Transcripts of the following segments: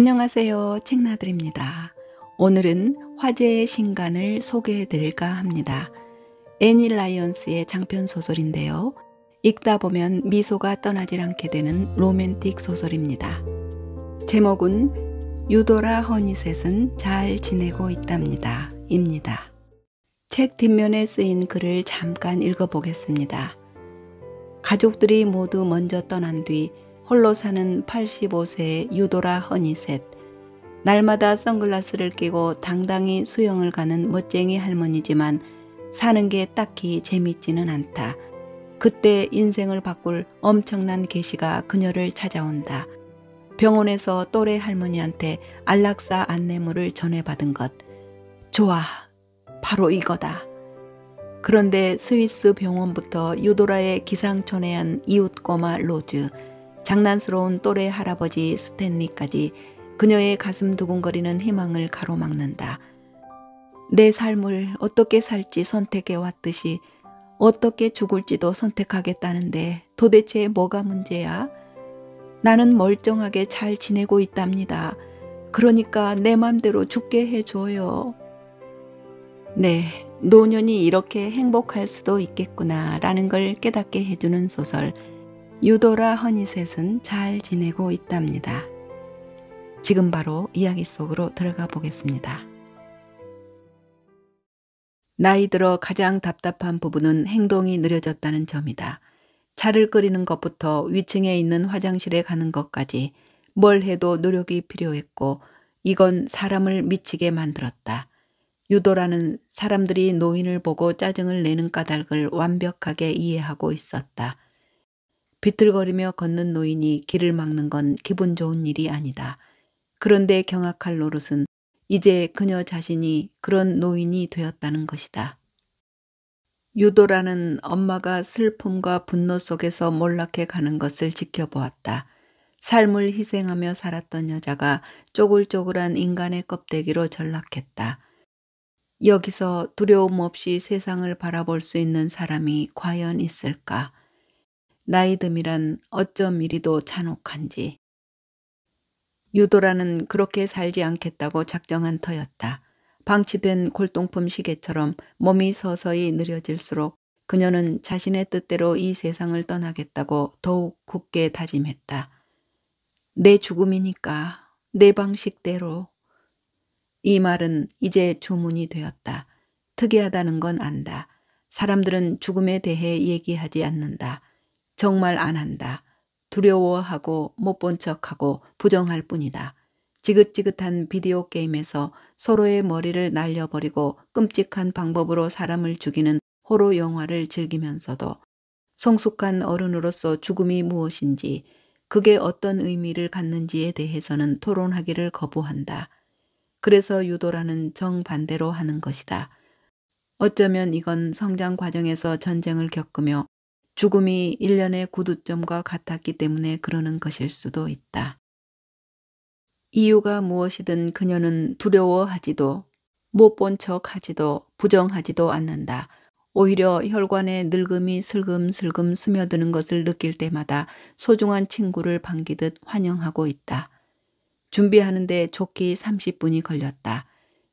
안녕하세요. 책나들입니다. 오늘은 화제의 신간을 소개해 드릴까 합니다. 애니 라이언스의 장편 소설인데요. 읽다 보면 미소가 떠나질 않게 되는 로맨틱 소설입니다. 제목은 유도라 허니셋은 잘 지내고 있답니다. 입니다. 책 뒷면에 쓰인 글을 잠깐 읽어보겠습니다. 가족들이 모두 먼저 떠난 뒤 홀로 사는 85세의 유도라 허니셋. 날마다 선글라스를 끼고 당당히 수영을 가는 멋쟁이 할머니지만 사는 게 딱히 재밌지는 않다. 그때 인생을 바꿀 엄청난 계시가 그녀를 찾아온다. 병원에서 또래 할머니한테 안락사 안내물을 전해받은 것. 좋아, 바로 이거다. 그런데 스위스 병원부터 유도라의 기상천외한 이웃 꼬마 로즈, 장난스러운 또래 할아버지 스탠리까지 그녀의 가슴 두근거리는 희망을 가로막는다. 내 삶을 어떻게 살지 선택해 왔듯이 어떻게 죽을지도 선택하겠다는데 도대체 뭐가 문제야? 나는 멀쩡하게 잘 지내고 있답니다. 그러니까 내 맘대로 죽게 해줘요. 네, 노년이 이렇게 행복할 수도 있겠구나 라는 걸 깨닫게 해주는 소설 유도라 허니셋은 잘 지내고 있답니다. 지금 바로 이야기 속으로 들어가 보겠습니다. 나이 들어 가장 답답한 부분은 행동이 느려졌다는 점이다. 차를 끓이는 것부터 위층에 있는 화장실에 가는 것까지 뭘 해도 노력이 필요했고 이건 사람을 미치게 만들었다. 유도라는 사람들이 노인을 보고 짜증을 내는 까닭을 완벽하게 이해하고 있었다. 비틀거리며 걷는 노인이 길을 막는 건 기분 좋은 일이 아니다. 그런데 경악할 노릇은 이제 그녀 자신이 그런 노인이 되었다는 것이다. 유도라는 엄마가 슬픔과 분노 속에서 몰락해 가는 것을 지켜보았다. 삶을 희생하며 살았던 여자가 쪼글쪼글한 인간의 껍데기로 전락했다. 여기서 두려움 없이 세상을 바라볼 수 있는 사람이 과연 있을까? 나이듦이란 어쩜 이리도 잔혹한지. 유도라는 그렇게 살지 않겠다고 작정한 터였다. 방치된 골동품 시계처럼 몸이 서서히 느려질수록 그녀는 자신의 뜻대로 이 세상을 떠나겠다고 더욱 굳게 다짐했다. 내 죽음이니까 내 방식대로. 이 말은 이제 주문이 되었다. 특이하다는 건 안다. 사람들은 죽음에 대해 얘기하지 않는다. 정말 안 한다. 두려워하고 못 본 척하고 부정할 뿐이다. 지긋지긋한 비디오 게임에서 서로의 머리를 날려버리고 끔찍한 방법으로 사람을 죽이는 호러 영화를 즐기면서도 성숙한 어른으로서 죽음이 무엇인지, 그게 어떤 의미를 갖는지에 대해서는 토론하기를 거부한다. 그래서 유도라는 정반대로 하는 것이다. 어쩌면 이건 성장 과정에서 전쟁을 겪으며 죽음이 일련의 구두점과 같았기 때문에 그러는 것일 수도 있다. 이유가 무엇이든 그녀는 두려워하지도 못 본 척하지도 부정하지도 않는다. 오히려 혈관에 늙음이 슬금슬금 스며드는 것을 느낄 때마다 소중한 친구를 반기듯 환영하고 있다. 준비하는데 좋기 30분이 걸렸다.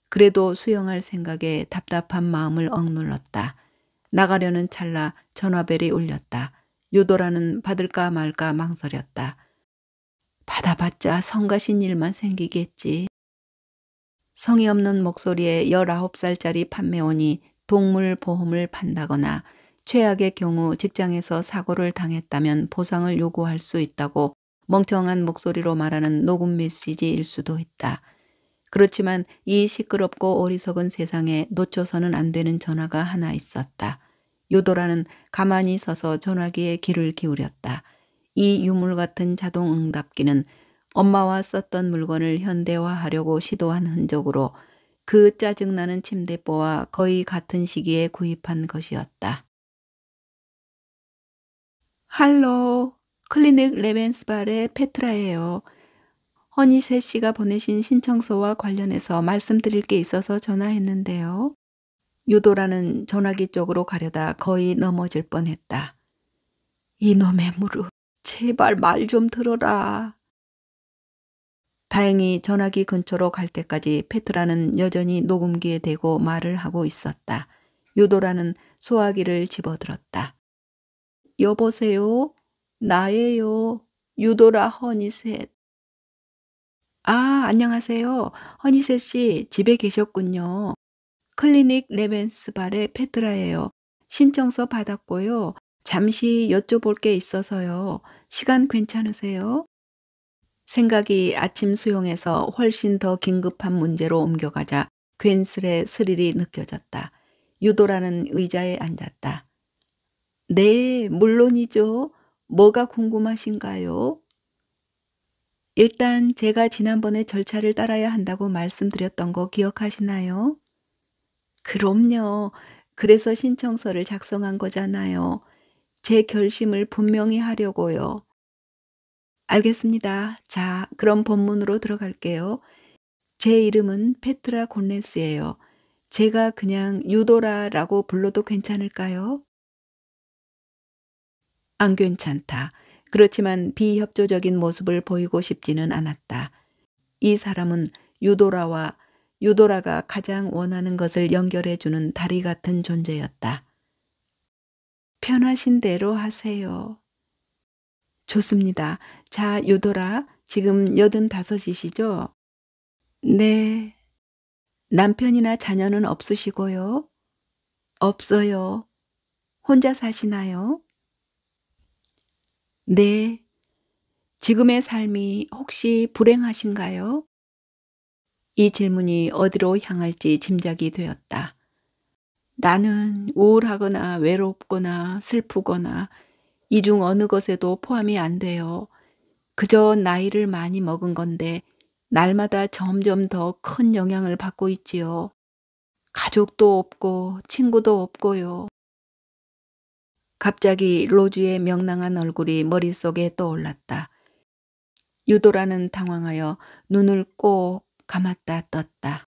그래도 수영할 생각에 답답한 마음을 억눌렀다. 나가려는 찰나 전화벨이 울렸다. 유도라는 받을까 말까 망설였다. 받아봤자 성가신 일만 생기겠지. 성의 없는 목소리에 19살짜리 판매원이 동물 보험을 판다거나 최악의 경우 직장에서 사고를 당했다면 보상을 요구할 수 있다고 멍청한 목소리로 말하는 녹음 메시지일 수도 있다. 그렇지만 이 시끄럽고 어리석은 세상에 놓쳐서는 안 되는 전화가 하나 있었다. 유도라는 가만히 서서 전화기에 귀를 기울였다. 이 유물 같은 자동 응답기는 엄마와 썼던 물건을 현대화하려고 시도한 흔적으로 그 짜증나는 침대뽀와 거의 같은 시기에 구입한 것이었다. 할로, 클리닉 레벤스발의 페트라예요. 허니셋 씨가 보내신 신청서와 관련해서 말씀드릴 게 있어서 전화했는데요. 유도라는 전화기 쪽으로 가려다 거의 넘어질 뻔했다. 이놈의 무릎, 제발 말 좀 들어라. 다행히 전화기 근처로 갈 때까지 페트라는 여전히 녹음기에 대고 말을 하고 있었다. 유도라는 소화기를 집어들었다. 여보세요? 나예요. 유도라 허니셋. 아, 안녕하세요. 허니셋 씨, 집에 계셨군요. 클리닉 레벤스발의 페트라예요. 신청서 받았고요. 잠시 여쭤볼 게 있어서요. 시간 괜찮으세요? 생각이 아침 수용에서 훨씬 더 긴급한 문제로 옮겨가자 괜스레 스릴이 느껴졌다. 유도라는 의자에 앉았다. 네, 물론이죠. 뭐가 궁금하신가요? 일단 제가 지난번에 절차를 따라야 한다고 말씀드렸던 거 기억하시나요? 그럼요. 그래서 신청서를 작성한 거잖아요. 제 결심을 분명히 하려고요. 알겠습니다. 자, 그럼 본문으로 들어갈게요. 제 이름은 페트라 곤레스예요. 제가 그냥 유도라라고 불러도 괜찮을까요? 안 괜찮다. 그렇지만 비협조적인 모습을 보이고 싶지는 않았다. 이 사람은 유도라와 유도라가 가장 원하는 것을 연결해주는 다리 같은 존재였다. 편하신 대로 하세요. 좋습니다. 자, 유도라, 지금 85이시죠? 네. 남편이나 자녀는 없으시고요? 없어요. 혼자 사시나요? 네. 지금의 삶이 혹시 불행하신가요? 이 질문이 어디로 향할지 짐작이 되었다. 나는 우울하거나 외롭거나 슬프거나 이 중 어느 것에도 포함이 안 돼요. 그저 나이를 많이 먹은 건데 날마다 점점 더 큰 영향을 받고 있지요. 가족도 없고 친구도 없고요. 갑자기 로즈의 명랑한 얼굴이 머릿속에 떠올랐다. 유도라는 당황하여 눈을 꼭 감았다 떴다.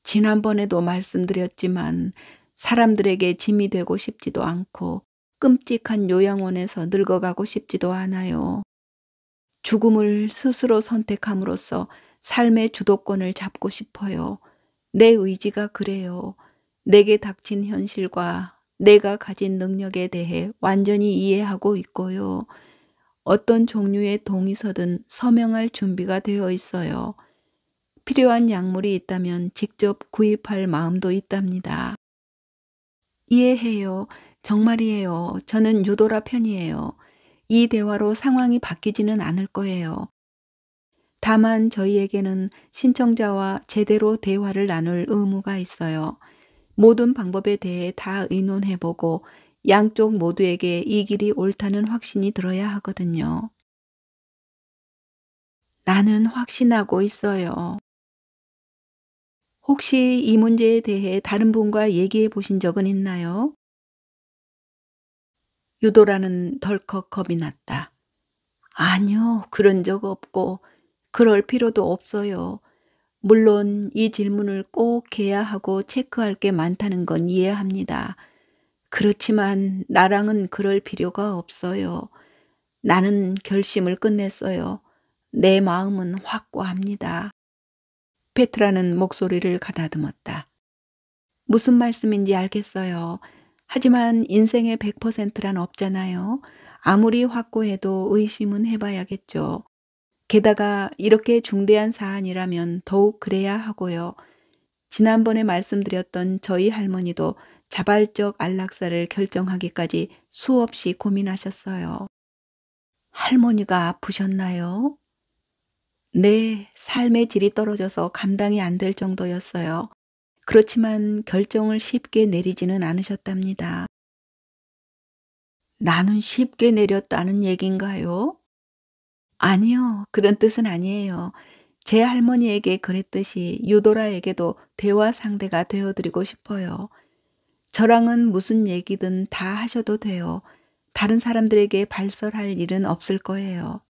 지난번에도 말씀드렸지만 사람들에게 짐이 되고 싶지도 않고 끔찍한 요양원에서 늙어가고 싶지도 않아요. 죽음을 스스로 선택함으로써 삶의 주도권을 잡고 싶어요. 내 의지가 그래요. 내게 닥친 현실과 내가 가진 능력에 대해 완전히 이해하고 있고요. 어떤 종류의 동의서든 서명할 준비가 되어 있어요. 필요한 약물이 있다면 직접 구입할 마음도 있답니다. 이해해요. 정말이에요. 저는 유도라 편이에요. 이 대화로 상황이 바뀌지는 않을 거예요. 다만 저희에게는 신청자와 제대로 대화를 나눌 의무가 있어요. 모든 방법에 대해 다 의논해보고 양쪽 모두에게 이 길이 옳다는 확신이 들어야 하거든요. 나는 확신하고 있어요. 혹시 이 문제에 대해 다른 분과 얘기해 보신 적은 있나요? 유도라는 덜컥 겁이 났다. 아니요, 그런 적 없고, 그럴 필요도 없어요. 물론 이 질문을 꼭 해야 하고 체크할 게 많다는 건 이해합니다. 그렇지만 나랑은 그럴 필요가 없어요. 나는 결심을 끝냈어요. 내 마음은 확고합니다. 페트라는 목소리를 가다듬었다. 무슨 말씀인지 알겠어요. 하지만 인생의 100%란 없잖아요. 아무리 확고해도 의심은 해봐야겠죠. 게다가 이렇게 중대한 사안이라면 더욱 그래야 하고요. 지난번에 말씀드렸던 저희 할머니도 자발적 안락사를 결정하기까지 수없이 고민하셨어요. 할머니가 아프셨나요? 네, 삶의 질이 떨어져서 감당이 안 될 정도였어요. 그렇지만 결정을 쉽게 내리지는 않으셨답니다. 나는 쉽게 내렸다는 얘긴가요? 아니요, 그런 뜻은 아니에요. 제 할머니에게 그랬듯이 유도라에게도 대화 상대가 되어드리고 싶어요. 저랑은 무슨 얘기든 다 하셔도 돼요. 다른 사람들에게 발설할 일은 없을 거예요.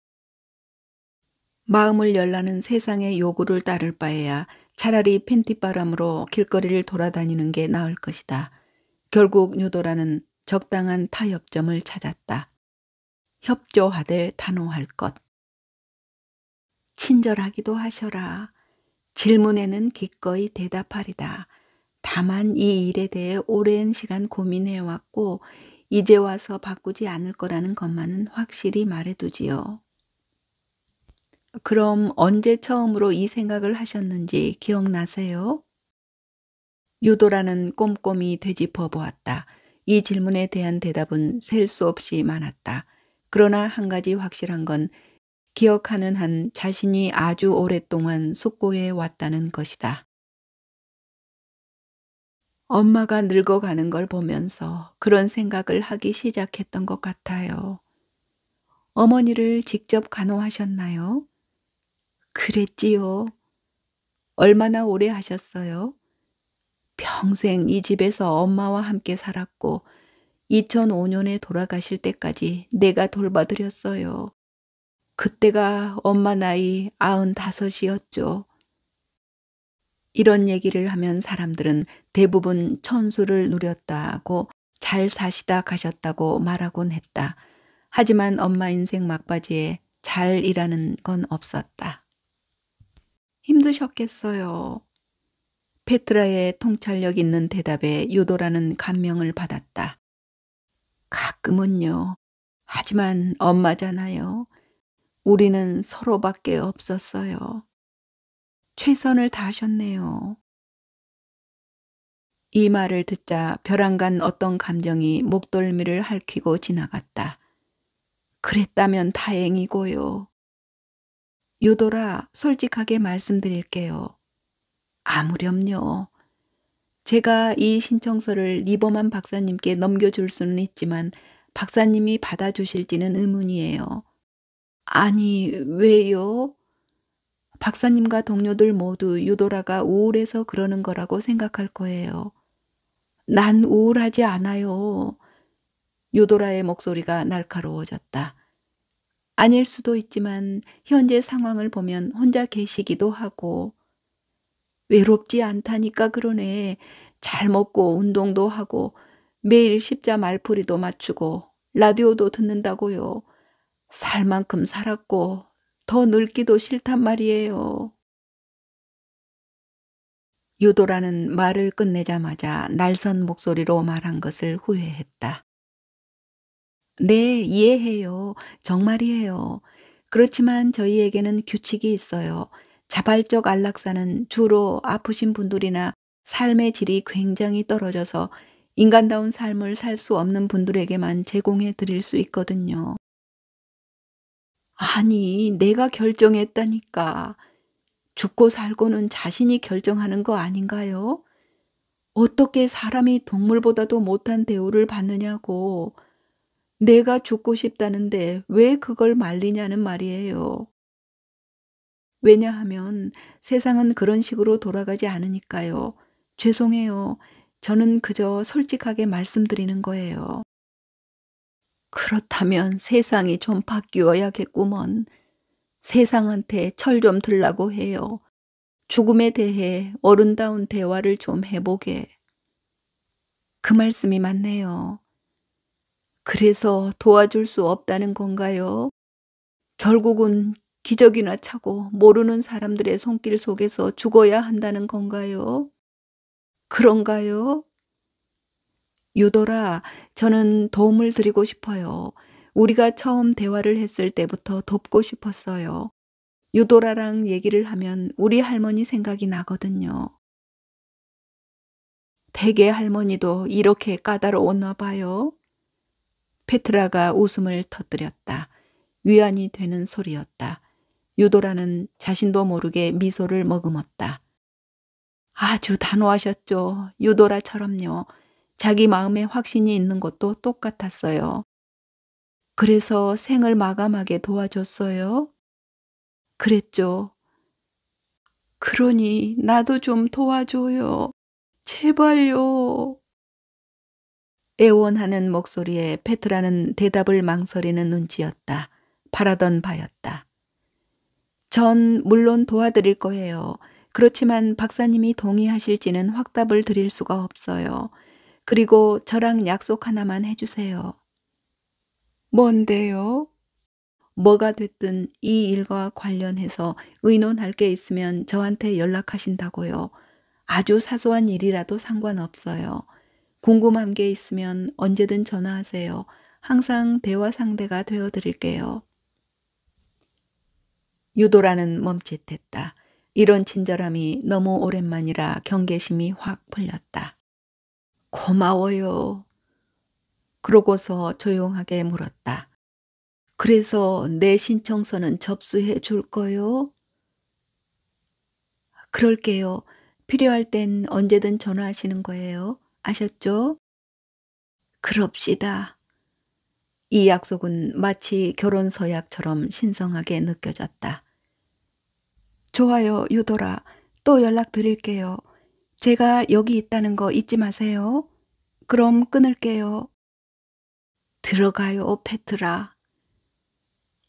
마음을 열라는 세상의 요구를 따를 바에야 차라리 팬티바람으로 길거리를 돌아다니는 게 나을 것이다. 결국 유도라는 적당한 타협점을 찾았다. 협조하되 단호할 것. 친절하기도 하셔라. 질문에는 기꺼이 대답하리다. 다만 이 일에 대해 오랜 시간 고민해 왔고 이제 와서 바꾸지 않을 거라는 것만은 확실히 말해두지요. 그럼 언제 처음으로 이 생각을 하셨는지 기억나세요? 유도라는 꼼꼼히 되짚어 보았다. 이 질문에 대한 대답은 셀 수 없이 많았다. 그러나 한 가지 확실한 건 기억하는 한 자신이 아주 오랫동안 숙고해 왔다는 것이다. 엄마가 늙어가는 걸 보면서 그런 생각을 하기 시작했던 것 같아요. 어머니를 직접 간호하셨나요? 그랬지요. 얼마나 오래 하셨어요? 평생 이 집에서 엄마와 함께 살았고 2005년에 돌아가실 때까지 내가 돌봐드렸어요. 그때가 엄마 나이 95이었죠. 이런 얘기를 하면 사람들은 대부분 천수를 누렸다고 잘 사시다 가셨다고 말하곤 했다. 하지만 엄마 인생 막바지에 잘 일하는 건 없었다. 힘드셨겠어요. 페트라의 통찰력 있는 대답에 유도라는 감명을 받았다. 가끔은요. 하지만 엄마잖아요. 우리는 서로밖에 없었어요. 최선을 다하셨네요. 이 말을 듣자 벼랑간 어떤 감정이 목덜미를 핥히고 지나갔다. 그랬다면 다행이고요. 유도라 솔직하게 말씀드릴게요. 아무렴요. 제가 이 신청서를 리버만 박사님께 넘겨줄 수는 있지만 박사님이 받아주실지는 의문이에요. 아니, 왜요? 박사님과 동료들 모두 유도라가 우울해서 그러는 거라고 생각할 거예요. 난 우울하지 않아요. 유도라의 목소리가 날카로워졌다. 아닐 수도 있지만 현재 상황을 보면 혼자 계시기도 하고 외롭지 않다니까 그러네. 잘 먹고 운동도 하고 매일 십자 말풀이도 맞추고 라디오도 듣는다고요. 살 만큼 살았고 더 늙기도 싫단 말이에요. 유도라는 말을 끝내자마자 날선 목소리로 말한 것을 후회했다. 네, 이해해요. 정말이에요. 그렇지만 저희에게는 규칙이 있어요. 자발적 안락사는 주로 아프신 분들이나 삶의 질이 굉장히 떨어져서 인간다운 삶을 살 수 없는 분들에게만 제공해 드릴 수 있거든요. 아니, 내가 결정했다니까. 죽고 살고는 자신이 결정하는 거 아닌가요? 어떻게 사람이 동물보다도 못한 대우를 받느냐고. 내가 죽고 싶다는데 왜 그걸 말리냐는 말이에요. 왜냐하면 세상은 그런 식으로 돌아가지 않으니까요. 죄송해요. 저는 그저 솔직하게 말씀드리는 거예요. 그렇다면 세상이 좀 바뀌어야겠구먼. 세상한테 철 좀 들라고 해요. 죽음에 대해 어른다운 대화를 좀 해보게. 그 말씀이 맞네요. 그래서 도와줄 수 없다는 건가요? 결국은 기적이나 차고 모르는 사람들의 손길 속에서 죽어야 한다는 건가요? 그런가요? 유도라, 저는 도움을 드리고 싶어요. 우리가 처음 대화를 했을 때부터 돕고 싶었어요. 유도라랑 얘기를 하면 우리 할머니 생각이 나거든요. 대개 할머니도 이렇게 까다로웠나 봐요. 페트라가 웃음을 터뜨렸다. 위안이 되는 소리였다. 유도라는 자신도 모르게 미소를 머금었다. 아주 단호하셨죠. 유도라처럼요. 자기 마음에 확신이 있는 것도 똑같았어요. 그래서 생을 마감하게 도와줬어요. 그랬죠. 그러니 나도 좀 도와줘요. 제발요. 애원하는 목소리에 페트라는 대답을 망설이는 눈치였다. 바라던 바였다. 전 물론 도와드릴 거예요. 그렇지만 박사님이 동의하실지는 확답을 드릴 수가 없어요. 그리고 저랑 약속 하나만 해주세요. 뭔데요? 뭐가 됐든 이 일과 관련해서 의논할 게 있으면 저한테 연락하신다고요. 아주 사소한 일이라도 상관없어요. 궁금한 게 있으면 언제든 전화하세요. 항상 대화 상대가 되어 드릴게요. 유도라는 멈칫했다. 이런 친절함이 너무 오랜만이라 경계심이 확 풀렸다. 고마워요. 그러고서 조용하게 물었다. 그래서 내 신청서는 접수해 줄 거요? 그럴게요. 필요할 땐 언제든 전화하시는 거예요. 아셨죠? 그럽시다. 이 약속은 마치 결혼 서약처럼 신성하게 느껴졌다. 좋아요, 유도라. 또 연락드릴게요. 제가 여기 있다는 거 잊지 마세요. 그럼 끊을게요. 들어가요, 페트라.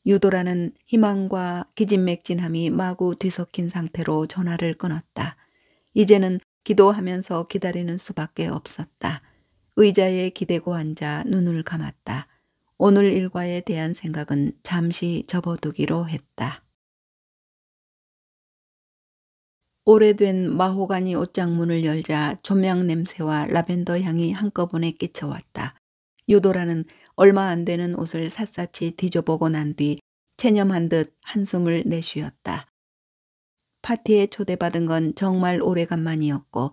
유도라는 희망과 기진맥진함이 마구 뒤섞인 상태로 전화를 끊었다. 이제는 기도하면서 기다리는 수밖에 없었다. 의자에 기대고 앉아 눈을 감았다. 오늘 일과에 대한 생각은 잠시 접어두기로 했다. 오래된 마호가니 옷장 문을 열자 조명 냄새와 라벤더 향이 한꺼번에 끼쳐왔다. 유도라는 얼마 안 되는 옷을 샅샅이 뒤져보고 난 뒤 체념한 듯 한숨을 내쉬었다. 파티에 초대받은 건 정말 오래간만이었고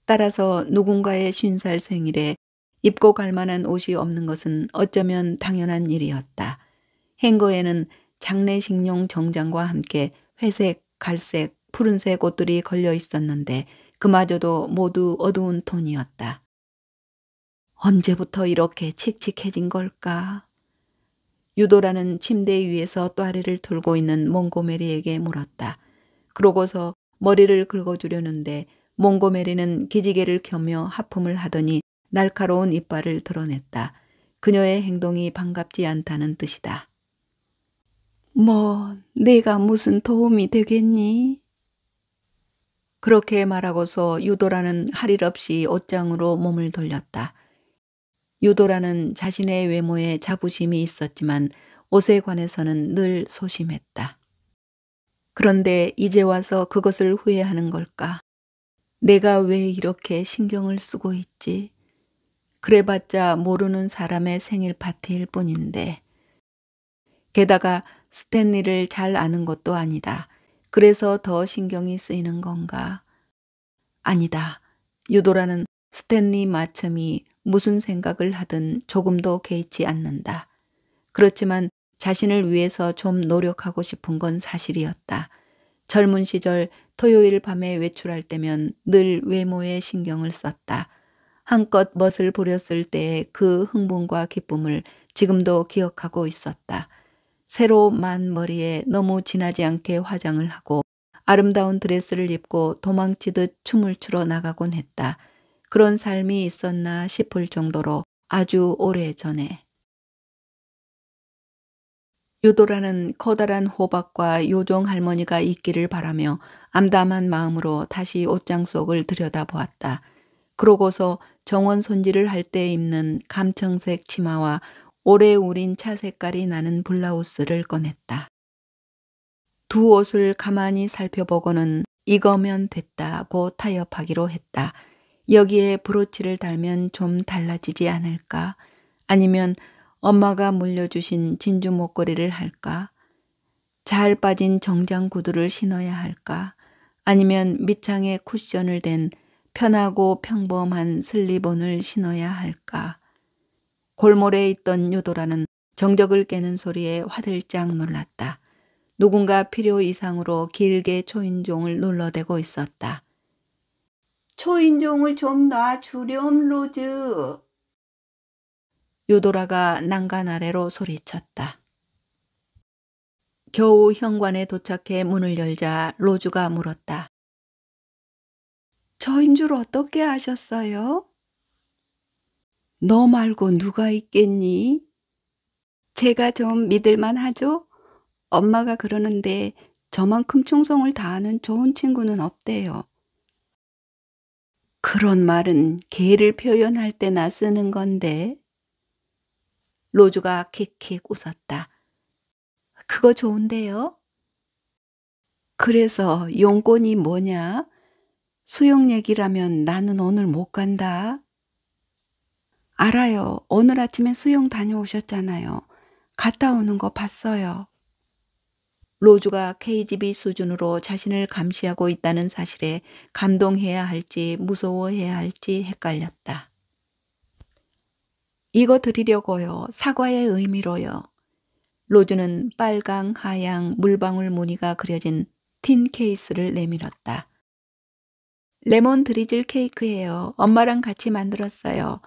따라서 누군가의 50살 생일에 입고 갈 만한 옷이 없는 것은 어쩌면 당연한 일이었다. 행거에는 장례식용 정장과 함께 회색, 갈색, 푸른색 옷들이 걸려 있었는데 그마저도 모두 어두운 톤이었다. 언제부터 이렇게 칙칙해진 걸까? 유도라는 침대 위에서 또아리를 틀고 있는 몽고메리에게 물었다. 그러고서 머리를 긁어주려는데 몽고메리는 기지개를 켜며 하품을 하더니 날카로운 이빨을 드러냈다. 그녀의 행동이 반갑지 않다는 뜻이다. 뭐, 내가 무슨 도움이 되겠니? 그렇게 말하고서 유도라는 할 일 없이 옷장으로 몸을 돌렸다. 유도라는 자신의 외모에 자부심이 있었지만 옷에 관해서는 늘 소심했다. 그런데 이제 와서 그것을 후회하는 걸까? 내가 왜 이렇게 신경을 쓰고 있지? 그래봤자 모르는 사람의 생일 파티일 뿐인데. 게다가 스탠리를 잘 아는 것도 아니다. 그래서 더 신경이 쓰이는 건가? 아니다. 유도라는 스탠리 마첨이 무슨 생각을 하든 조금도 개의치 않는다. 그렇지만 자신을 위해서 좀 노력하고 싶은 건 사실이었다. 젊은 시절 토요일 밤에 외출할 때면 늘 외모에 신경을 썼다. 한껏 멋을 부렸을 때의 그 흥분과 기쁨을 지금도 기억하고 있었다. 새로 만 머리에 너무 진하지 않게 화장을 하고 아름다운 드레스를 입고 도망치듯 춤을 추러 나가곤 했다. 그런 삶이 있었나 싶을 정도로 아주 오래전에. 유도라는 커다란 호박과 요정 할머니가 있기를 바라며 암담한 마음으로 다시 옷장 속을 들여다보았다. 그러고서 정원 손질을 할 때 입는 감청색 치마와 오래 우린 차 색깔이 나는 블라우스를 꺼냈다. 두 옷을 가만히 살펴보고는 이거면 됐다고 타협하기로 했다. 여기에 브로치를 달면 좀 달라지지 않을까? 아니면 엄마가 물려주신 진주 목걸이를 할까? 잘 빠진 정장 구두를 신어야 할까? 아니면 밑창에 쿠션을 댄 편하고 평범한 슬리본을 신어야 할까? 골몰에 있던 유도라는 정적을 깨는 소리에 화들짝 놀랐다. 누군가 필요 이상으로 길게 초인종을 눌러대고 있었다. 초인종을 좀 놔주렴, 로즈. 유도라가 난간 아래로 소리쳤다. 겨우 현관에 도착해 문을 열자 로즈가 물었다. 저인 줄 어떻게 아셨어요? 너 말고 누가 있겠니? 제가 좀 믿을만 하죠? 엄마가 그러는데 저만큼 충성을 다하는 좋은 친구는 없대요. 그런 말은 개를 표현할 때나 쓰는 건데. 로즈가 킥킥 웃었다. 그거 좋은데요? 그래서 용건이 뭐냐? 수영 얘기라면 나는 오늘 못 간다. 알아요. 오늘 아침에 수영 다녀오셨잖아요. 갔다 오는 거 봤어요. 로즈가 KGB 수준으로 자신을 감시하고 있다는 사실에 감동해야 할지 무서워해야 할지 헷갈렸다. 이거 드리려고요. 사과의 의미로요. 로즈는 빨강, 하양, 물방울 무늬가 그려진 틴 케이스를 내밀었다. 레몬 드리즐 케이크예요. 엄마랑 같이 만들었어요.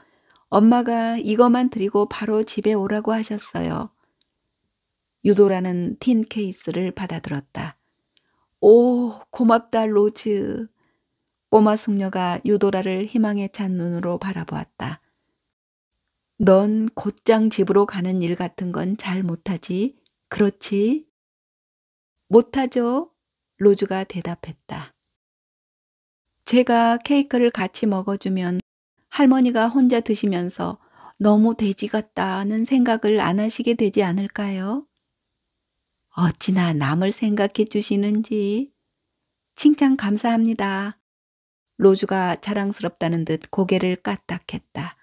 엄마가 이거만 드리고 바로 집에 오라고 하셨어요. 유도라는 틴 케이스를 받아들었다. 오, 고맙다, 로즈. 꼬마 숙녀가 유도라를 희망에 찬 눈으로 바라보았다. 넌 곧장 집으로 가는 일 같은 건 잘 못하지? 그렇지? 못하죠? 로즈가 대답했다. 제가 케이크를 같이 먹어주면 할머니가 혼자 드시면서 너무 돼지 같다는 생각을 안 하시게 되지 않을까요? 어찌나 남을 생각해 주시는지. 칭찬 감사합니다. 로즈가 자랑스럽다는 듯 고개를 까딱했다.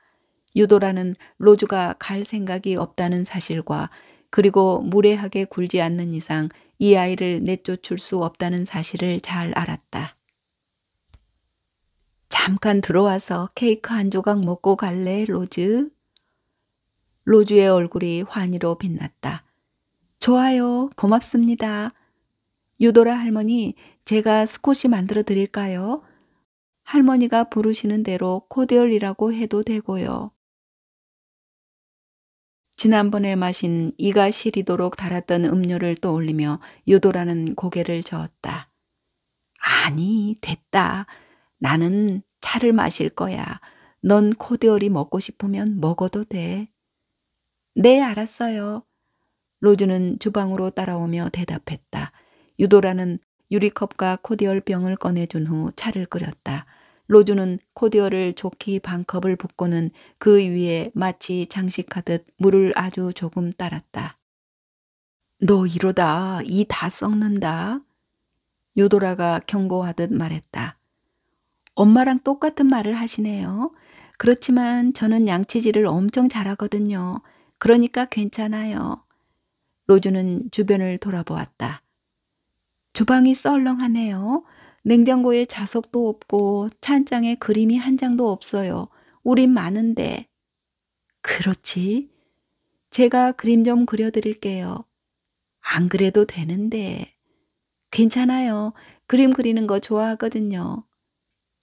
유도라는 로즈가 갈 생각이 없다는 사실과 그리고 무례하게 굴지 않는 이상 이 아이를 내쫓을 수 없다는 사실을 잘 알았다. 잠깐 들어와서 케이크 한 조각 먹고 갈래, 로즈? 로즈의 얼굴이 환희로 빛났다. 좋아요, 고맙습니다. 유도라 할머니, 제가 스콧이 만들어 드릴까요? 할머니가 부르시는 대로 코디얼이라고 해도 되고요. 지난번에 마신 이가 시리도록 달았던 음료를 떠올리며 유도라는 고개를 저었다. 아니, 됐다. 나는 차를 마실 거야. 넌 코디얼이 먹고 싶으면 먹어도 돼. 네, 알았어요. 로즈는 주방으로 따라오며 대답했다. 유도라는 유리컵과 코디얼 병을 꺼내준 후 차를 끓였다. 로즈는 코디얼을 좋게 반컵을 붓고는 그 위에 마치 장식하듯 물을 아주 조금 따랐다. 너 이러다 이 다 썩는다. 유도라가 경고하듯 말했다. 엄마랑 똑같은 말을 하시네요. 그렇지만 저는 양치질을 엄청 잘하거든요. 그러니까 괜찮아요. 로즈는 주변을 돌아보았다. 주방이 썰렁하네요. 냉장고에 자석도 없고 찬장에 그림이 한 장도 없어요. 우린 많은데. 그렇지. 제가 그림 좀 그려드릴게요. 안 그래도 되는데. 괜찮아요. 그림 그리는 거 좋아하거든요.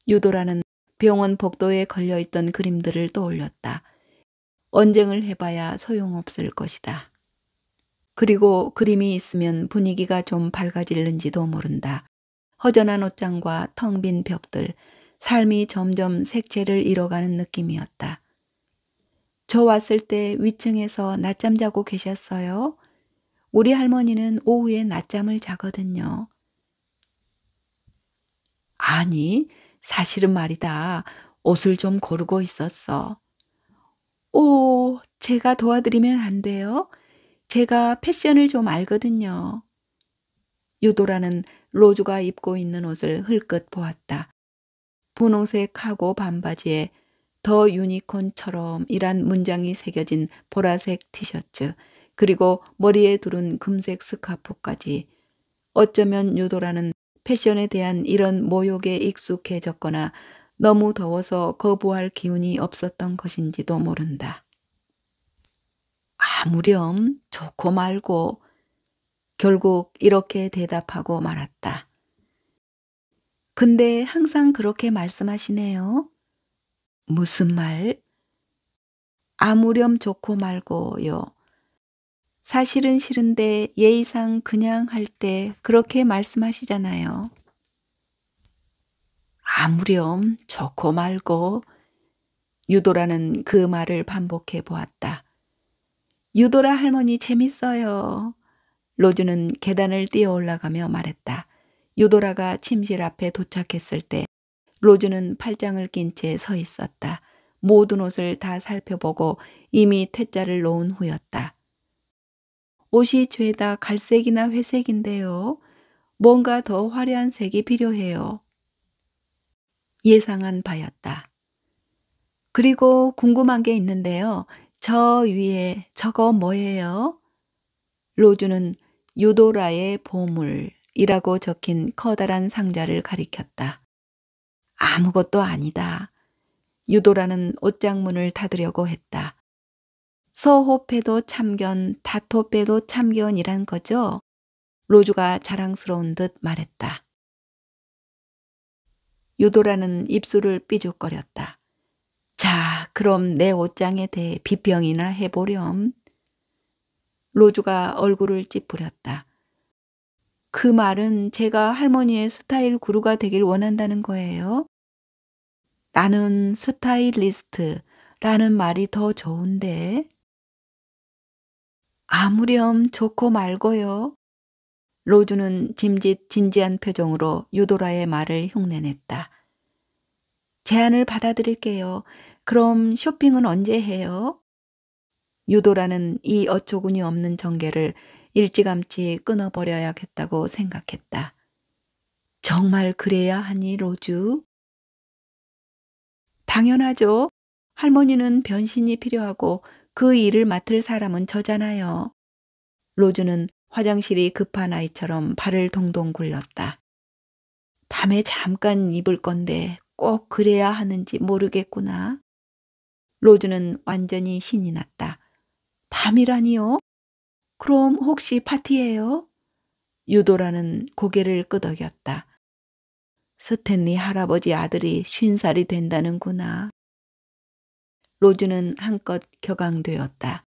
유도라는 병원 복도에 걸려있던 그림들을 떠올렸다. 언쟁을 해봐야 소용없을 것이다. 그리고 그림이 있으면 분위기가 좀 밝아질는지도 모른다. 허전한 옷장과 텅 빈 벽들, 삶이 점점 색채를 잃어가는 느낌이었다. 저 왔을 때 위층에서 낮잠 자고 계셨어요? 우리 할머니는 오후에 낮잠을 자거든요. 아니, 사실은 말이다. 옷을 좀 고르고 있었어. 오, 제가 도와드리면 안 돼요? 제가 패션을 좀 알거든요. 유도라는 로즈가 입고 있는 옷을 흘끗 보았다. 분홍색 카고 반바지에 더 유니콘처럼 이란 문장이 새겨진 보라색 티셔츠, 그리고 머리에 두른 금색 스카프까지. 어쩌면 유도라는 패션에 대한 이런 모욕에 익숙해졌거나 너무 더워서 거부할 기운이 없었던 것인지도 모른다. 아무렴 좋고 말고 결국 이렇게 대답하고 말았다. 근데 항상 그렇게 말씀하시네요. 무슨 말? 아무렴 좋고 말고요. 사실은 싫은데 예의상 그냥 할 때 그렇게 말씀하시잖아요. 아무렴 좋고 말고. 유도라는 그 말을 반복해 보았다. 유도라 할머니 재밌어요. 로즈는 계단을 뛰어 올라가며 말했다. 유도라가 침실 앞에 도착했을 때 로즈는 팔짱을 낀 채 서 있었다. 모든 옷을 다 살펴보고 이미 퇴짜를 놓은 후였다. 옷이 죄다 갈색이나 회색인데요. 뭔가 더 화려한 색이 필요해요. 예상한 바였다. 그리고 궁금한 게 있는데요. 저 위에 저거 뭐예요? 로즈는 유도라의 보물이라고 적힌 커다란 상자를 가리켰다. 아무것도 아니다. 유도라는 옷장문을 닫으려고 했다. 서호패도 참견, 다토패도 참견이란 거죠? 로즈가 자랑스러운 듯 말했다. 유도라는 입술을 삐죽거렸다. 자, 그럼 내 옷장에 대해 비평이나 해보렴. 로즈가 얼굴을 찌푸렸다. 그 말은 제가 할머니의 스타일 구루가 되길 원한다는 거예요? 나는 스타일리스트라는 말이 더 좋은데. 아무렴 좋고 말고요. 로즈는 짐짓 진지한 표정으로 유도라의 말을 흉내냈다. 제안을 받아들일게요. 그럼 쇼핑은 언제 해요? 유도라는 이 어처구니 없는 전개를 일찌감치 끊어버려야겠다고 생각했다. 정말 그래야 하니, 로즈? 당연하죠. 할머니는 변신이 필요하고 그 일을 맡을 사람은 저잖아요. 로즈는 화장실이 급한 아이처럼 발을 동동 굴렸다. 밤에 잠깐 입을 건데 꼭 그래야 하는지 모르겠구나. 로즈는 완전히 신이 났다. 밤이라니요? 그럼 혹시 파티예요? 유도라는 고개를 끄덕였다. 스탠리 할아버지 아들이 50살이 된다는구나. 로즈는 한껏 격앙되었다.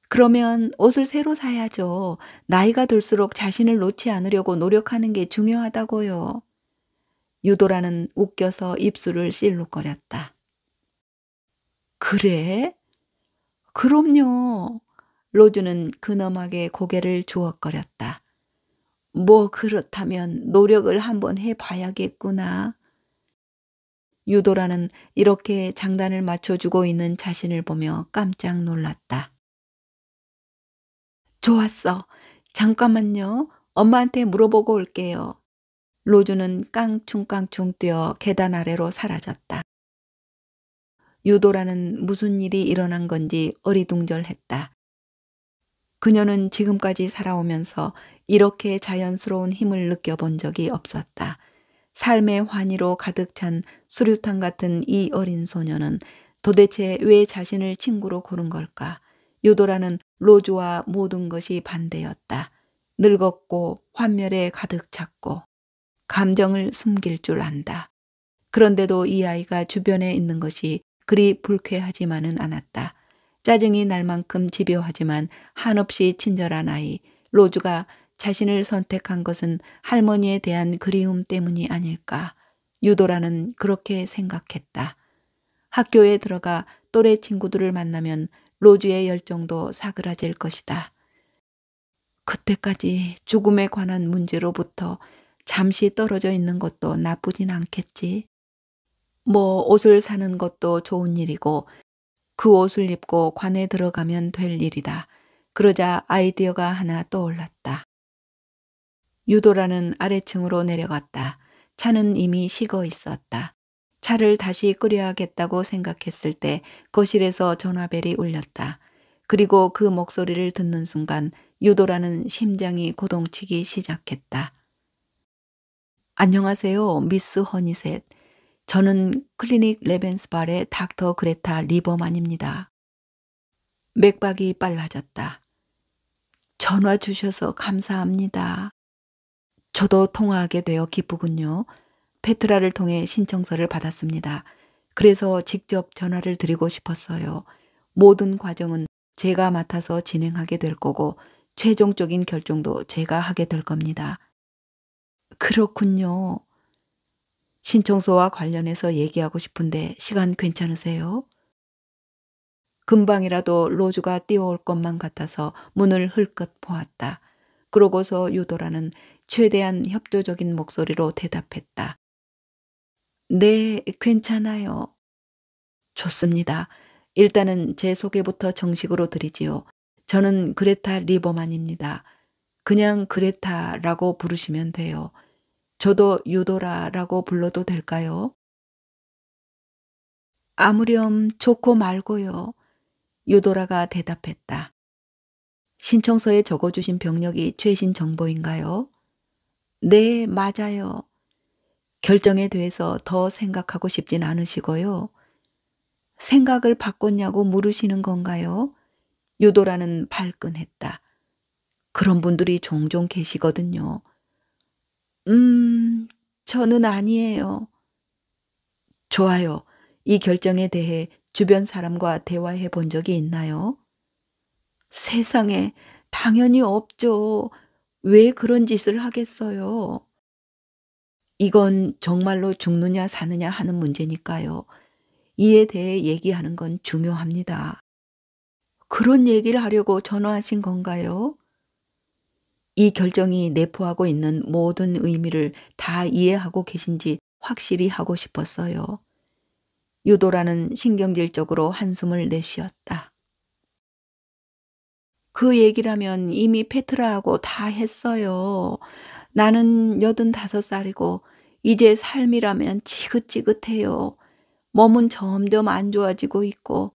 그러면 옷을 새로 사야죠. 나이가 들수록 자신을 놓지 않으려고 노력하는 게 중요하다고요. 유도라는 웃겨서 입술을 실룩거렸다. 그래? 그럼요. 로즈는 근엄하게 고개를 주걱거렸다. 뭐 그렇다면 노력을 한번 해봐야겠구나. 유도라는 이렇게 장단을 맞춰주고 있는 자신을 보며 깜짝 놀랐다. 좋았어. 잠깐만요. 엄마한테 물어보고 올게요. 로즈는 깡충깡충 뛰어 계단 아래로 사라졌다. 유도라는 무슨 일이 일어난 건지 어리둥절했다. 그녀는 지금까지 살아오면서 이렇게 자연스러운 힘을 느껴본 적이 없었다. 삶의 환희로 가득 찬 수류탄 같은 이 어린 소녀는 도대체 왜 자신을 친구로 고른 걸까? 유도라는 로즈와 모든 것이 반대였다. 늙었고 환멸에 가득 찼고 감정을 숨길 줄 안다. 그런데도 이 아이가 주변에 있는 것이 그리 불쾌하지만은 않았다. 짜증이 날 만큼 집요하지만 한없이 친절한 아이. 로즈가 자신을 선택한 것은 할머니에 대한 그리움 때문이 아닐까. 유도라는 그렇게 생각했다. 학교에 들어가 또래 친구들을 만나면 로즈의 열정도 사그라질 것이다. 그때까지 죽음에 관한 문제로부터 잠시 떨어져 있는 것도 나쁘진 않겠지. 뭐 옷을 사는 것도 좋은 일이고 그 옷을 입고 관에 들어가면 될 일이다. 그러자 아이디어가 하나 떠올랐다. 유도라는 아래층으로 내려갔다. 차는 이미 식어 있었다. 차를 다시 끓여야겠다고 생각했을 때 거실에서 전화벨이 울렸다. 그리고 그 목소리를 듣는 순간 유도라는 심장이 고동치기 시작했다. 안녕하세요, 미스 허니셋. 저는 클리닉 레벤스발의 닥터 그레타 리버만입니다. 맥박이 빨라졌다. 전화 주셔서 감사합니다. 저도 통화하게 되어 기쁘군요. 페트라를 통해 신청서를 받았습니다. 그래서 직접 전화를 드리고 싶었어요. 모든 과정은 제가 맡아서 진행하게 될 거고 최종적인 결정도 제가 하게 될 겁니다. 그렇군요. 신청서와 관련해서 얘기하고 싶은데 시간 괜찮으세요? 금방이라도 로즈가 뛰어올 것만 같아서 문을 흘끗 보았다. 그러고서 유도라는 최대한 협조적인 목소리로 대답했다. 네, 괜찮아요. 좋습니다. 일단은 제 소개부터 정식으로 드리지요. 저는 그레타 리버만입니다. 그냥 그레타라고 부르시면 돼요. 저도 유도라라고 불러도 될까요? 아무렴 좋고 말고요. 유도라가 대답했다. 신청서에 적어주신 병력이 최신 정보인가요? 네, 맞아요. 결정에 대해서 더 생각하고 싶진 않으시고요. 생각을 바꿨냐고 물으시는 건가요? 유도라는 발끈했다. 그런 분들이 종종 계시거든요. 음, 저는 아니에요. 좋아요. 이 결정에 대해 주변 사람과 대화해 본 적이 있나요? 세상에, 당연히 없죠. 왜 그런 짓을 하겠어요? 이건 정말로 죽느냐 사느냐 하는 문제니까요. 이에 대해 얘기하는 건 중요합니다. 그런 얘기를 하려고 전화하신 건가요? 이 결정이 내포하고 있는 모든 의미를 다 이해하고 계신지 확실히 하고 싶었어요. 유도라는 신경질적으로 한숨을 내쉬었다. 그 얘기라면 이미 페트라하고 다 했어요. 나는 85살이고 이제 삶이라면 지긋지긋해요. 몸은 점점 안 좋아지고 있고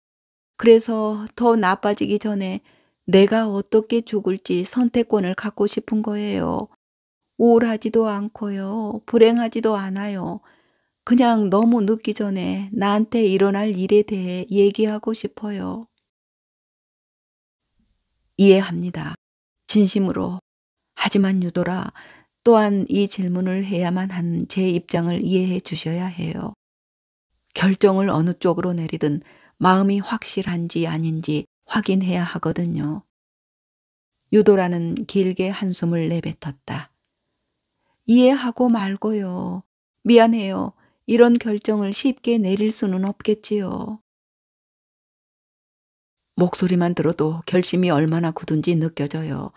그래서 더 나빠지기 전에 내가 어떻게 죽을지 선택권을 갖고 싶은 거예요. 우울하지도 않고요. 불행하지도 않아요. 그냥 너무 늦기 전에 나한테 일어날 일에 대해 얘기하고 싶어요. 이해합니다. 진심으로. 하지만 유도라 또한 이 질문을 해야만 하는 제 입장을 이해해 주셔야 해요. 결정을 어느 쪽으로 내리든 마음이 확실한지 아닌지 확인해야 하거든요. 유도라는 길게 한숨을 내뱉었다. 이해하고 말고요. 미안해요. 이런 결정을 쉽게 내릴 수는 없겠지요. 목소리만 들어도 결심이 얼마나 굳은지 느껴져요.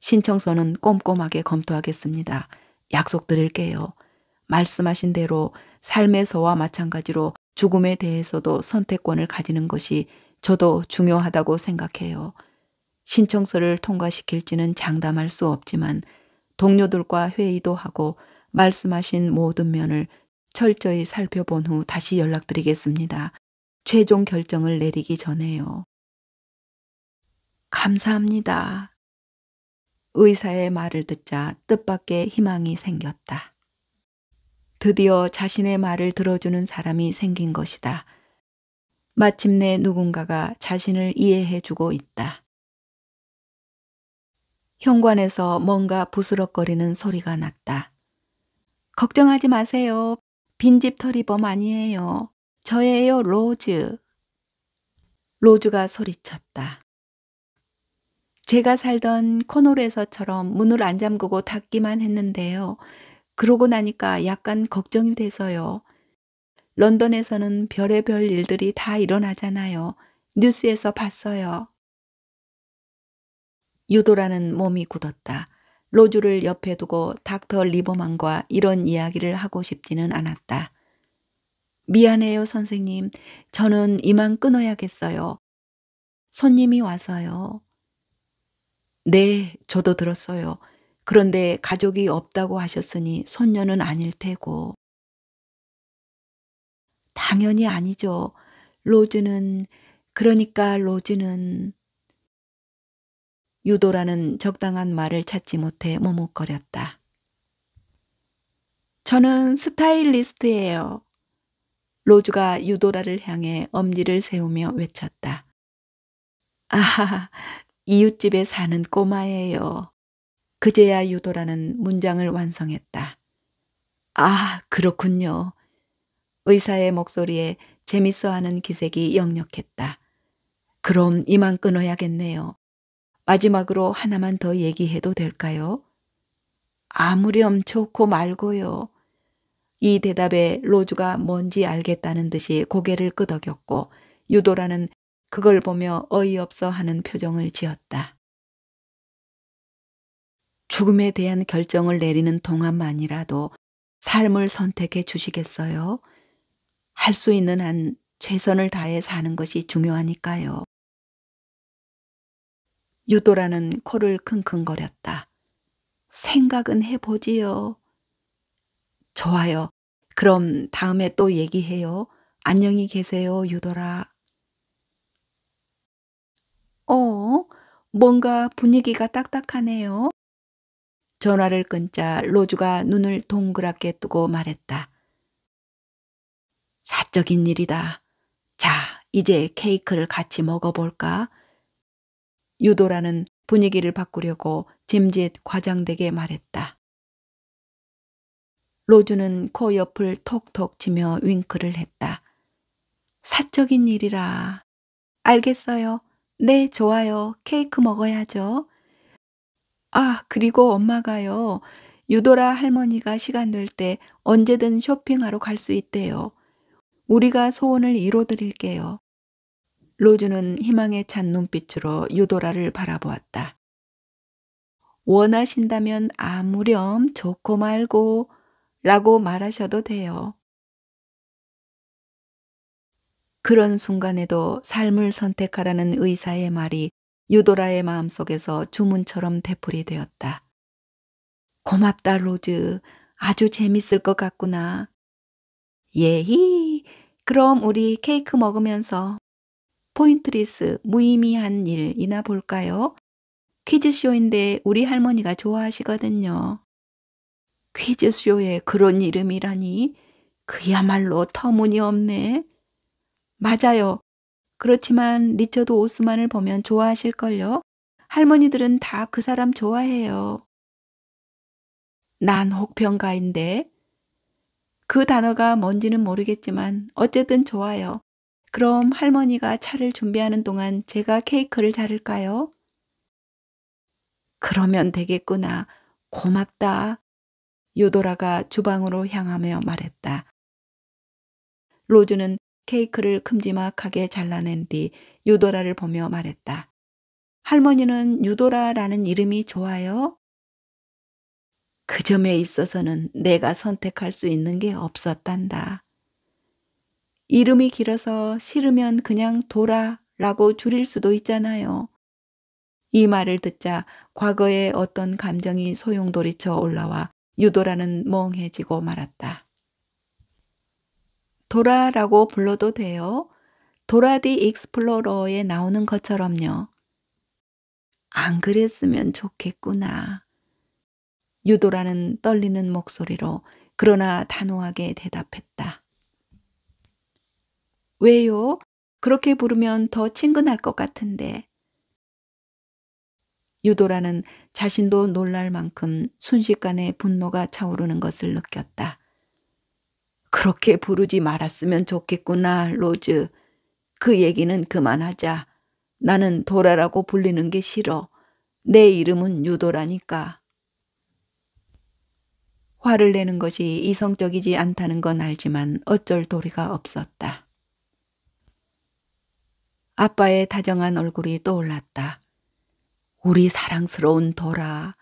신청서는 꼼꼼하게 검토하겠습니다. 약속드릴게요. 말씀하신 대로 삶에서와 마찬가지로 죽음에 대해서도 선택권을 가지는 것이 저도 중요하다고 생각해요. 신청서를 통과시킬지는 장담할 수 없지만 동료들과 회의도 하고 말씀하신 모든 면을 철저히 살펴본 후 다시 연락드리겠습니다. 최종 결정을 내리기 전에요. 감사합니다. 의사의 말을 듣자 뜻밖의 희망이 생겼다. 드디어 자신의 말을 들어주는 사람이 생긴 것이다. 마침내 누군가가 자신을 이해해주고 있다. 현관에서 뭔가 부스럭거리는 소리가 났다. 걱정하지 마세요. 빈집 털이범 아니에요. 저예요, 로즈. 로즈가 소리쳤다. 제가 살던 코놀에서처럼 문을 안 잠그고 닫기만 했는데요. 그러고 나니까 약간 걱정이 돼서요. 런던에서는 별의별 일들이 다 일어나잖아요. 뉴스에서 봤어요. 유도라는 몸이 굳었다. 로즈를 옆에 두고 닥터 리버만과 이런 이야기를 하고 싶지는 않았다. 미안해요, 선생님. 저는 이만 끊어야겠어요. 손님이 와서요. 네, 저도 들었어요. 그런데 가족이 없다고 하셨으니 손녀는 아닐 테고. 당연히 아니죠. 로즈는, 그러니까 로즈는 유도라는 적당한 말을 찾지 못해 머뭇거렸다. 저는 스타일리스트예요. 로즈가 유도라를 향해 엄지를 세우며 외쳤다. 아하, 이웃집에 사는 꼬마예요. 그제야 유도라는 문장을 완성했다. 아, 그렇군요. 의사의 목소리에 재밌어하는 기색이 역력했다. 그럼 이만 끊어야겠네요. 마지막으로 하나만 더 얘기해도 될까요? 아무렴 좋고 말고요. 이 대답에 로즈가 뭔지 알겠다는 듯이 고개를 끄덕였고 유도라는 그걸 보며 어이없어 하는 표정을 지었다. 죽음에 대한 결정을 내리는 동안만이라도 삶을 선택해 주시겠어요? 할 수 있는 한 최선을 다해 사는 것이 중요하니까요. 유도라는 코를 킁킁거렸다. 생각은 해보지요. 좋아요. 그럼 다음에 또 얘기해요. 안녕히 계세요, 유도라. 어? 뭔가 분위기가 딱딱하네요. 전화를 끊자 로즈가 눈을 동그랗게 뜨고 말했다. 사적인 일이다. 자, 이제 케이크를 같이 먹어볼까? 유도라는 분위기를 바꾸려고 짐짓 과장되게 말했다. 로즈는 코 옆을 톡톡 치며 윙크를 했다. 사적인 일이라. 알겠어요. 네, 좋아요. 케이크 먹어야죠. 아, 그리고 엄마가요. 유도라 할머니가 시간 될 때 언제든 쇼핑하러 갈 수 있대요. 우리가 소원을 이뤄드릴게요. 로즈는 희망에 찬 눈빛으로 유도라를 바라보았다. 원하신다면 아무렴 좋고 말고 라고 말하셔도 돼요. 그런 순간에도 삶을 선택하라는 의사의 말이 유도라의 마음속에서 주문처럼 되풀이 되었다. 고맙다, 로즈. 아주 재밌을 것 같구나. 예히. 그럼 우리 케이크 먹으면서 포인트리스 무의미한 일이나 볼까요? 퀴즈쇼인데 우리 할머니가 좋아하시거든요. 퀴즈쇼에 그런 이름이라니? 그야말로 터무니없네. 맞아요. 그렇지만 리처드 오스만을 보면 좋아하실걸요? 할머니들은 다 그 사람 좋아해요. 난 혹평가인데. 그 단어가 뭔지는 모르겠지만 어쨌든 좋아요. 그럼 할머니가 차를 준비하는 동안 제가 케이크를 자를까요? 그러면 되겠구나. 고맙다. 유도라가 주방으로 향하며 말했다. 로즈는 케이크를 큼지막하게 잘라낸 뒤 유도라를 보며 말했다. 할머니는 유도라라는 이름이 좋아요? 그 점에 있어서는 내가 선택할 수 있는 게 없었단다. 이름이 길어서 싫으면 그냥 도라라고 줄일 수도 있잖아요. 이 말을 듣자 과거의 어떤 감정이 소용돌이쳐 올라와 유도라는 멍해지고 말았다. 도라라고 불러도 돼요? 도라 디 익스플로러에 나오는 것처럼요. 안 그랬으면 좋겠구나. 유도라는 떨리는 목소리로 그러나 단호하게 대답했다. 왜요? 그렇게 부르면 더 친근할 것 같은데. 유도라는 자신도 놀랄 만큼 순식간에 분노가 차오르는 것을 느꼈다. 그렇게 부르지 말았으면 좋겠구나, 로즈. 그 얘기는 그만하자. 나는 도라라고 불리는 게 싫어. 내 이름은 유도라니까. 화를 내는 것이 이성적이지 않다는 건 알지만 어쩔 도리가 없었다. 아빠의 다정한 얼굴이 떠올랐다. 우리 사랑스러운 도라.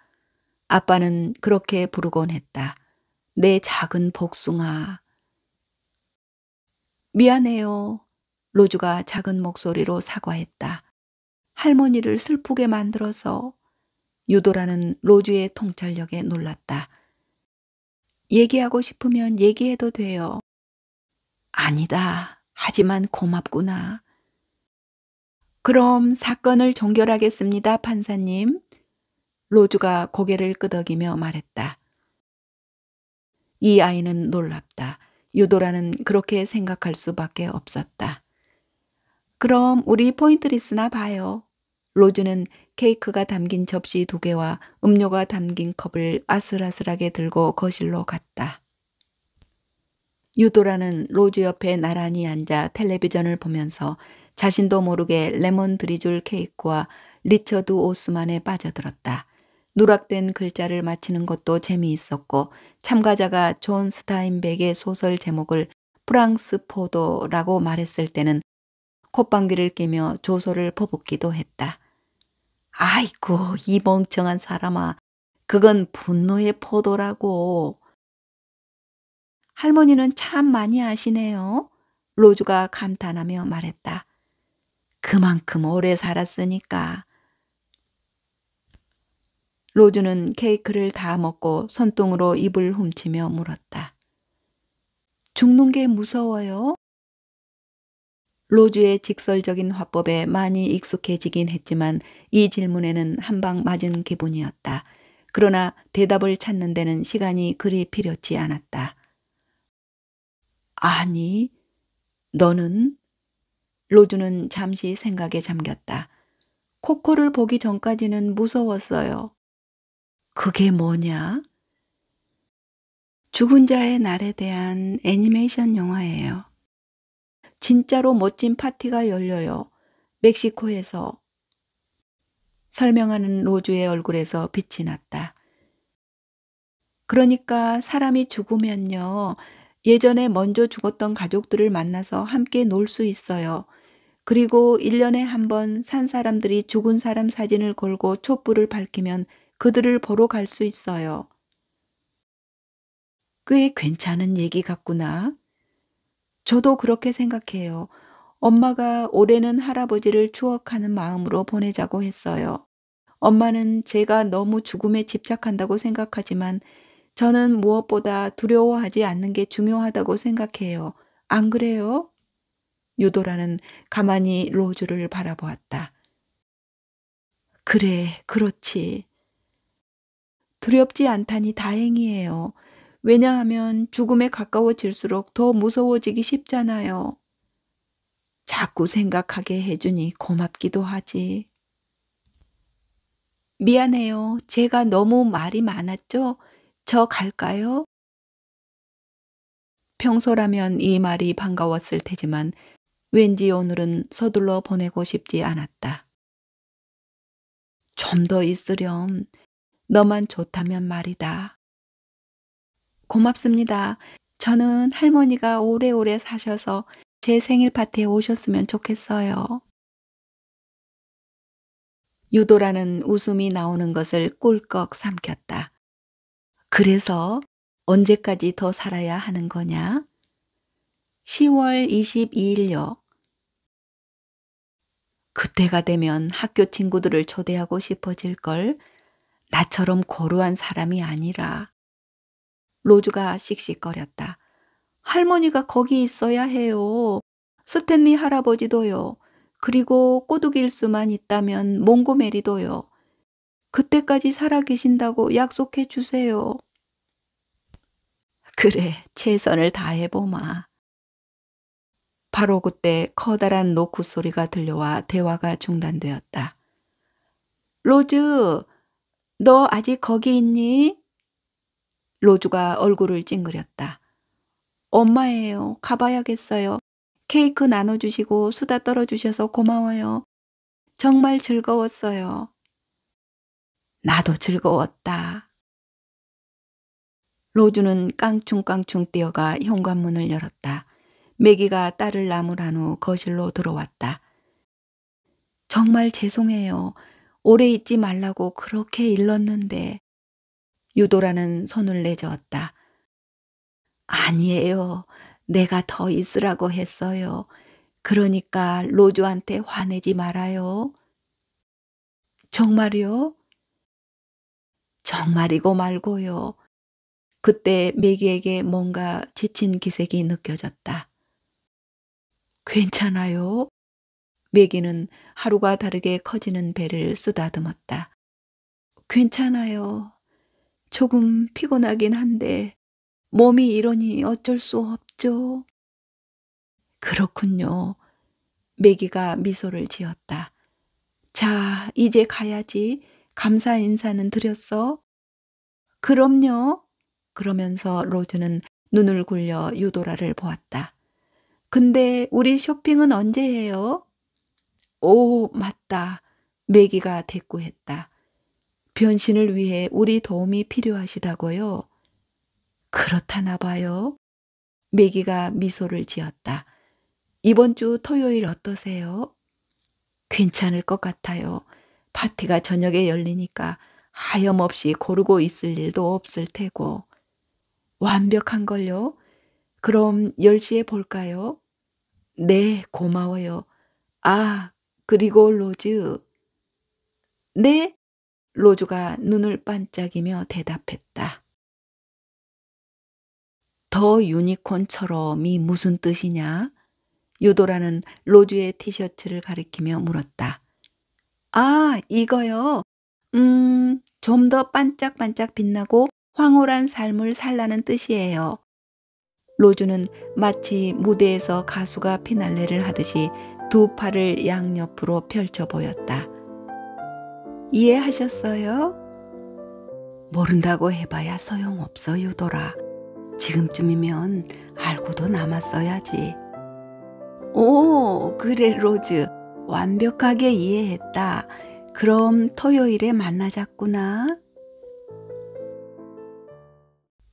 아빠는 그렇게 부르곤 했다. 내 작은 복숭아. 미안해요. 로즈가 작은 목소리로 사과했다. 할머니를 슬프게 만들어서. 유도라는 로즈의 통찰력에 놀랐다. 얘기하고 싶으면 얘기해도 돼요. 아니다. 하지만 고맙구나. 그럼 사건을 종결하겠습니다, 판사님. 로즈가 고개를 끄덕이며 말했다. 이 아이는 놀랍다. 유도라는 그렇게 생각할 수밖에 없었다. 그럼 우리 포인트리스나 봐요. 로즈는 케이크가 담긴 접시 2개와 음료가 담긴 컵을 아슬아슬하게 들고 거실로 갔다. 유도라는 로즈 옆에 나란히 앉아 텔레비전을 보면서 자신도 모르게 레몬 드리즐 케이크와 리처드 오스만에 빠져들었다. 누락된 글자를 맞히는 것도 재미있었고 참가자가 존 스타인백의 소설 제목을 프랑스 포도라고 말했을 때는 콧방귀를 뀌며 조소를 퍼붓기도 했다. 아이고 이 멍청한 사람아. 그건 분노의 포도라고. 할머니는 참 많이 아시네요. 로즈가 감탄하며 말했다. 그만큼 오래 살았으니까. 로즈는 케이크를 다 먹고 손등으로 입을 훔치며 물었다. 죽는 게 무서워요? 로즈의 직설적인 화법에 많이 익숙해지긴 했지만 이 질문에는 한 방 맞은 기분이었다. 그러나 대답을 찾는 데는 시간이 그리 필요치 않았다. 아니, 너는? 로즈는 잠시 생각에 잠겼다. 코코를 보기 전까지는 무서웠어요. 그게 뭐냐? 죽은 자의 날에 대한 애니메이션 영화예요. 진짜로 멋진 파티가 열려요. 멕시코에서. 설명하는 로즈의 얼굴에서 빛이 났다. 그러니까 사람이 죽으면요. 예전에 먼저 죽었던 가족들을 만나서 함께 놀 수 있어요. 그리고 1년에 한 번 산 사람들이 죽은 사람 사진을 걸고 촛불을 밝히면 그들을 보러 갈 수 있어요. 꽤 괜찮은 얘기 같구나. 저도 그렇게 생각해요. 엄마가 올해는 할아버지를 추억하는 마음으로 보내자고 했어요. 엄마는 제가 너무 죽음에 집착한다고 생각하지만 저는 무엇보다 두려워하지 않는 게 중요하다고 생각해요. 안 그래요? 유도라는 가만히 로즈를 바라보았다. 그래, 그렇지. 두렵지 않다니 다행이에요. 왜냐하면 죽음에 가까워질수록 더 무서워지기 쉽잖아요. 자꾸 생각하게 해주니 고맙기도 하지. 미안해요. 제가 너무 말이 많았죠? 저 갈까요? 평소라면 이 말이 반가웠을 테지만 왠지 오늘은 서둘러 보내고 싶지 않았다. 좀 더 있으렴. 너만 좋다면 말이다. 고맙습니다. 저는 할머니가 오래오래 사셔서 제 생일 파티에 오셨으면 좋겠어요. 유도라는 웃음이 나오는 것을 꿀꺽 삼켰다. 그래서 언제까지 더 살아야 하는 거냐? 10월 22일요. 그때가 되면 학교 친구들을 초대하고 싶어질걸. 나처럼 고루한 사람이 아니라. 로즈가 씩씩거렸다. 할머니가 거기 있어야 해요. 스탠리 할아버지도요. 그리고 꼬드길수만 있다면 몽고메리도요. 그때까지 살아계신다고 약속해 주세요. 그래, 최선을 다해보마. 바로 그때 커다란 노크 소리가 들려와 대화가 중단되었다. 로즈, 너 아직 거기 있니? 로즈가 얼굴을 찡그렸다. 엄마예요. 가봐야겠어요. 케이크 나눠주시고 수다 떨어주셔서 고마워요. 정말 즐거웠어요. 나도 즐거웠다. 로즈는 깡충깡충 뛰어가 현관문을 열었다. 매기가 딸을 나무란 후 거실로 들어왔다. 정말 죄송해요. 오래 있지 말라고 그렇게 일렀는데. 유도라는 손을 내저었다. 아니에요. 내가 더 있으라고 했어요. 그러니까 로즈한테 화내지 말아요. 정말요? 정말이고 말고요. 그때 매기에게 뭔가 지친 기색이 느껴졌다. 괜찮아요? 매기는 하루가 다르게 커지는 배를 쓰다듬었다. 괜찮아요. 조금 피곤하긴 한데 몸이 이러니 어쩔 수 없죠. 그렇군요. 매기가 미소를 지었다. 자, 이제 가야지. 감사 인사는 드렸어? 그럼요. 그러면서 로즈는 눈을 굴려 유도라를 보았다. 근데 우리 쇼핑은 언제 해요? 오, 맞다. 매기가 대꾸했다. 변신을 위해 우리 도움이 필요하시다고요? 그렇다나 봐요. 매기가 미소를 지었다. 이번 주 토요일 어떠세요? 괜찮을 것 같아요. 파티가 저녁에 열리니까 하염없이 고르고 있을 일도 없을 테고. 완벽한걸요? 그럼 10시에 볼까요? 네, 고마워요. 아, 그리고 로즈. 네? 로즈가 눈을 반짝이며 대답했다. 더 유니콘처럼이 무슨 뜻이냐? 유도라는 로즈의 티셔츠를 가리키며 물었다. 아, 이거요. 좀 더 반짝반짝 빛나고 황홀한 삶을 살라는 뜻이에요. 로즈는 마치 무대에서 가수가 피날레를 하듯이 두 팔을 양옆으로 펼쳐 보였다. 이해하셨어요? 모른다고 해봐야 소용없어, 유도라. 지금쯤이면 알고도 남았어야지. 오, 그래, 로즈. 완벽하게 이해했다. 그럼 토요일에 만나자꾸나.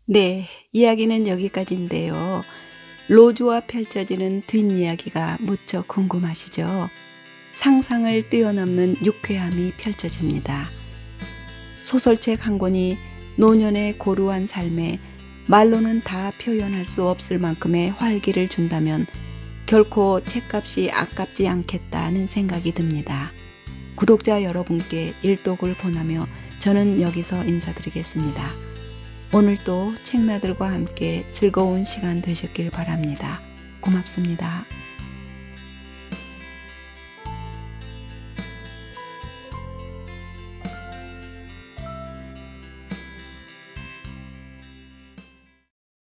네, 이야기는 여기까지인데요. 로즈와 펼쳐지는 뒷이야기가 무척 궁금하시죠? 상상을 뛰어넘는 유쾌함이 펼쳐집니다. 소설책 한 권이 노년의 고루한 삶에 말로는 다 표현할 수 없을 만큼의 활기를 준다면 결코 책값이 아깝지 않겠다는 생각이 듭니다. 구독자 여러분께 일독을 보내며 저는 여기서 인사드리겠습니다. 오늘도 책나들과 함께 즐거운 시간 되셨길 바랍니다. 고맙습니다.